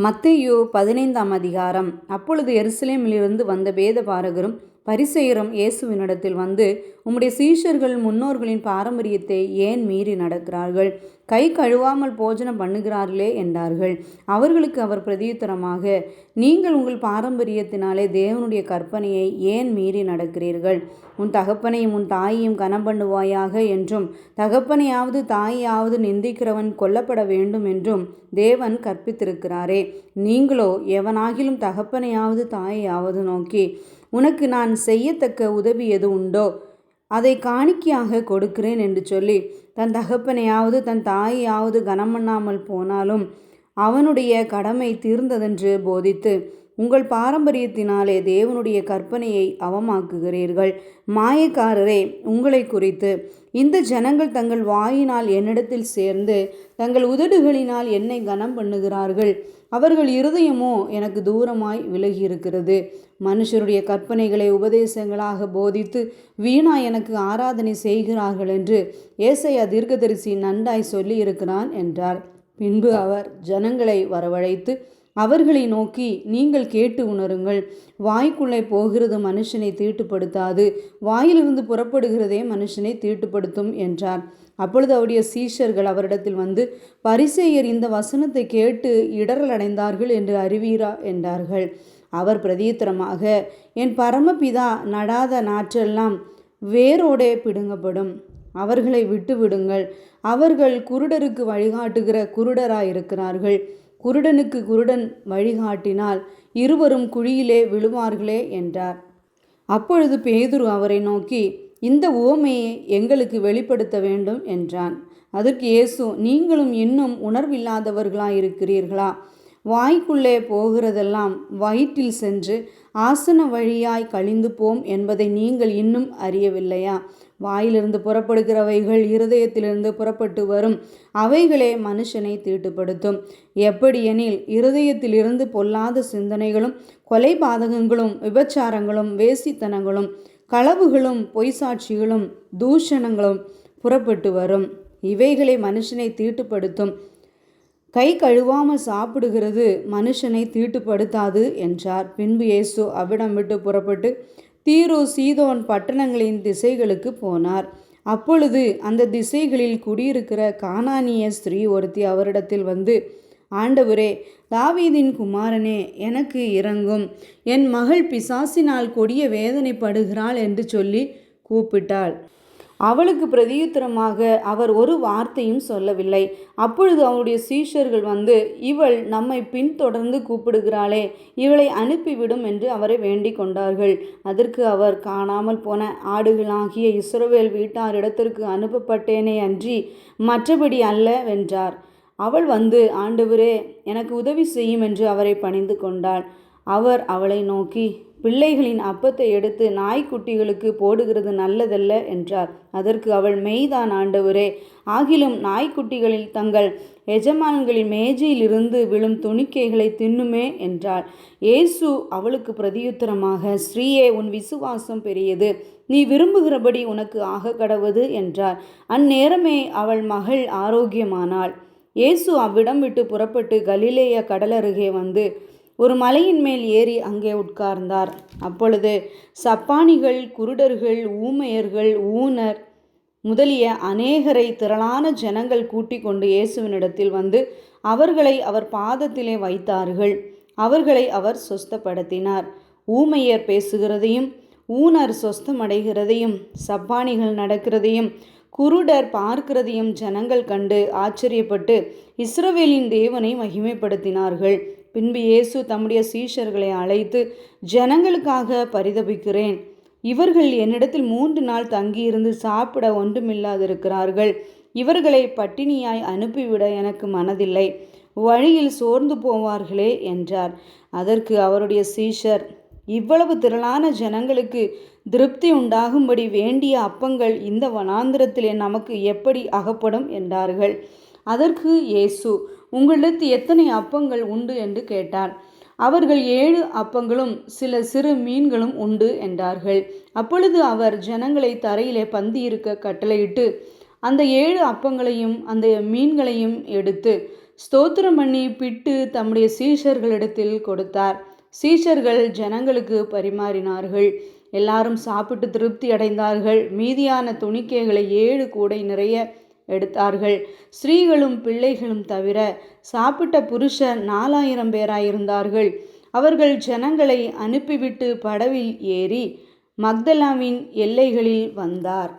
மத்தேயு 15ஆம் அதிகாரம். அப்பொழுது எருசலேமிலிருந்து வந்த வேதபாரகரும் பரிசேயரும் இயேசுவினிடத்தில் வந்து, உம்முடைய சீஷர்கள் முன்னோர்களின் பாரம்பரியத்தை ஏன் மீறி நடக்கிறார்கள்? கை கழுவாமல் போஜனம் பண்ணுகிறார்களே என்றார்கள். அவர்களுக்கு அவர் பிரதியுத்தரமாக, நீங்கள் உங்கள் பாரம்பரியத்தினாலே தேவனுடைய கற்பனையை ஏன் மீறி நடக்கிறீர்கள்? உன் தகப்பனையும் உன் தாயையும் கனம் பண்ணுவாயாக என்றும், தகப்பனையாவது தாயையாவது நிந்திக்கிறவன் கொல்லப்பட வேண்டும் என்றும் தேவன் கற்பித்திருக்கிறாரே. நீங்களோ எவனாகிலும் தகப்பனையாவது தாயையாவது நோக்கி, உனக்கு நான் செய்யத்தக்க உதவி எது உண்டோ அதை காணிக்கையாக கொடுக்கிறேன் என்று சொல்லி, தன் தகப்பனையாவது தன் தாயையாவது கனம் பண்ணாமல் போனாலும் அவனுடைய கடமை தீர்ந்ததென்று போதித்து, உங்கள் பாரம்பரியத்தினாலே தேவனுடைய கற்பனையை அவமாக்குகிறீர்கள். மாயக்காரரே, உங்களை குறித்து இந்த ஜனங்கள் தங்கள் வாயினால் என்னிடத்தில் சேர்ந்து தங்கள் உதடுகளினால் என்னை கனம் பண்ணுகிறார்கள், அவர்கள் இருதயமோ எனக்கு தூரமாய் விலகியிருக்கிறது. மனுஷருடைய கற்பனைகளை உபதேசங்களாக போதித்து வீணாய் எனக்கு ஆராதனை செய்கிறார்கள் என்று ஏசாயா தீர்க்கதரிசி நன்றாய் சொல்லி இருக்கிறான் என்றார். பின்பு அவர் ஜனங்களை வரவழைத்து அவர்களை நோக்கி, நீங்கள் கேட்டு உணருங்கள். வாய்க்குள்ளே போகிறது மனுஷனை தீட்டுப்படுத்தாது, வாயிலிருந்து புறப்படுகிறதே மனுஷனை தீட்டுப்படுத்தும் என்றார். அப்பொழுது அவருடைய சீஷர்கள் அவரிடத்தில் வந்து, பரிசேயர் இந்த வசனத்தை கேட்டு இடரல் அடைந்தார்கள் என்று அறிவீரா என்றார்கள். அவர் பிரதியுத்தரமாக, என் பரமபிதா நடாத நாற்றெல்லாம் வேரோடே பிடுங்கப்படும். அவர்களை விட்டு விடுங்கள். அவர்கள் குருடருக்கு வழிகாட்டுகிற குருடராயிருக்கிறார்கள். குருடனுக்கு குருடன் வழிகாட்டினால் இருவரும் குழியிலே விழுவார்களே என்றார். அப்பொழுது பேதுரு அவரை நோக்கி, இந்த உவமையை எங்களுக்கு வெளிப்படுத்த வேண்டும் என்றான். அதற்கு இயேசு, நீங்களும் இன்னும் உணர்வில்லாதவர்களாயிருக்கிறீர்களா? வாய்க்குள்ளே போகிறதெல்லாம் வயிற்றில் சென்று ஆசன வழியாய் கழிந்து போம் என்பதை நீங்கள் இன்னும் அறியவில்லையா? வாயிலிருந்து புறப்படுகிறவைகள் இருதயத்திலிருந்து புறப்பட்டு வரும், அவைகளே மனுஷனை தீட்டுப்படுத்தும். எப்படியெனில் இருதயத்திலிருந்து பொல்லாத சிந்தனைகளும் கொலைபாதகங்களும் விபச்சாரங்களும் வேசித்தனங்களும் களவுகளும் பொய்சாட்சிகளும் தூஷணங்களும் புறப்பட்டு வரும். இவைகளை மனுஷனை தீட்டுப்படுத்தும். கை கழுவாமல் சாப்பிடுகிறது மனுஷனை தீட்டுப்படுத்தாது என்றார். பின்பு இயேசு அவ்விடம் விட்டு புறப்பட்டு தீரு சீதோன் பட்டணங்களின் திசைகளுக்கு போனார். அப்பொழுது அந்த திசைகளில் குடியிருக்கிற கானானிய ஸ்திரீ ஒருத்தி அவரிடத்தில் வந்து, ஆண்டவரே, தாவீதின் குமாரனே, எனக்கு இரங்கும், என் மகள் பிசாசினால் கொடிய வேதனைப்படுகிறாள் என்று சொல்லி கூப்பிட்டாள். அவளுக்கு பிரதியுத்தரமாக அவர் ஒரு வார்த்தையும் சொல்லவில்லை. அப்பொழுது அவருடைய சீஷர்கள் வந்து, இவள் நம்மை பின்தொடர்ந்து கூப்பிடுகிறாளே, இவளை அனுப்பிவிடும் என்று அவரை வேண்டிக் கொண்டார்கள். அதற்கு அவர், காணாமல் போன ஆடுகளாகிய இஸ்ரவேல் வீட்டாரிடத்திற்கு அனுப்பப்பட்டேனே அன்றி மற்றபடி அல்ல வென்றார். அவள் வந்து, ஆண்டவரே, எனக்கு உதவி செய்யும் என்று அவரை பணிந்து கொண்டாள். அவர் அவளை நோக்கி, பிள்ளைகளின் அப்பத்தை எடுத்து நாய்க்குட்டிகளுக்கு போடுகிறது நல்லதல்ல என்றார். அதற்கு அவள், மெய்தான் ஆண்டவரே, ஆகிலும் நாய்க்குட்டிகளில் தங்கள் எஜமான்களின் மேஜையிலிருந்து விழும் துணிக்கைகளை தின்னுமே என்றாள். இயேசு அவளுக்கு பிரதியுத்தரமாக, ஸ்ரீயே, உன் விசுவாசம் பெரியது, நீ விரும்புகிறபடி உனக்கு ஆக கடவது என்றார். அந்நேரமே அவள் மகள் ஆரோக்கியமானாள். இயேசு அவ்விடம் விட்டு புறப்பட்டு கலிலேய கடலருகே வந்து ஒரு மலையின் மேல் ஏறி அங்கே உட்கார்ந்தார். அப்பொழுது சப்பானிகள், குருடர்கள், ஊமையர்கள், ஊனர் முதலிய அநேகரை திரளான ஜனங்கள் கூட்டிக் கொண்டு இயேசுவினிடத்தில் வந்து அவர்களை அவர் பாதத்திலே வைத்தார்கள். அவர்களை அவர் சொஸ்தப்படுத்தினார். ஊமையர் பேசுகிறதையும் ஊனர் சொஸ்தமடைகிறதையும் சப்பானிகள் நடக்கிறதையும் குருடர் பார்க்கிறதையும் ஜனங்கள் கண்டு ஆச்சரியப்பட்டு இஸ்ரவேலின் தேவனை மகிமைப்படுத்தினார்கள். பின்பு இயேசு தம்முடைய சீஷர்களை அழைத்து, ஜனங்களுக்காக பரிதபிக்கிறேன். இவர்கள் என்னிடத்தில் 3 நாள் தங்கியிருந்து சாப்பிட ஒன்றுமில்லாதிருக்கிறார்கள். இவர்களை பட்டினியாய் அனுப்பிவிட எனக்கு மனதில்லை. வழியில் சோர்ந்து போவார்களே என்றார். அதற்கு அவருடைய சீஷர், இவ்வளவு திரளான ஜனங்களுக்கு திருப்தி உண்டாகும்படி வேண்டிய அப்பங்கள் இந்த வனாந்திரத்திலே நமக்கு எப்படி அகப்படும் என்றார்கள். அதற்கு இயேசு, உங்களிடத்து எத்தனை அப்பங்கள் உண்டு என்று கேட்டார். அவர்கள் 7 அப்பங்களும் சில சிறு மீன்களும் உண்டு என்றார்கள். அப்பொழுது அவர் ஜனங்களை தரையிலே பந்தியிருக்க கட்டளையிட்டு அந்த 7 அப்பங்களையும் அந்த மீன்களையும் எடுத்து ஸ்தோத்திரம் பண்ணி பிட்டு தம்முடைய சீஷர்களிடத்தில் கொடுத்தார். சீஷர்கள் ஜனங்களுக்கு பரிமாறினார்கள். எல்லாரும் சாப்பிட்டு திருப்தி அடைந்தார்கள். மீதியான துணிக்கைகளை 7 கூடை நிறைய எடுத்தார்கள். ஸ்திரீகளும் பிள்ளைகளும் தவிர சாப்பிட்ட புருஷர் 4000 பேராயிருந்தார்கள். அவர்கள் ஜனங்களை அனுப்பிவிட்டு படவில் ஏறி மக்தலாவின் எல்லைகளில் வந்தார்.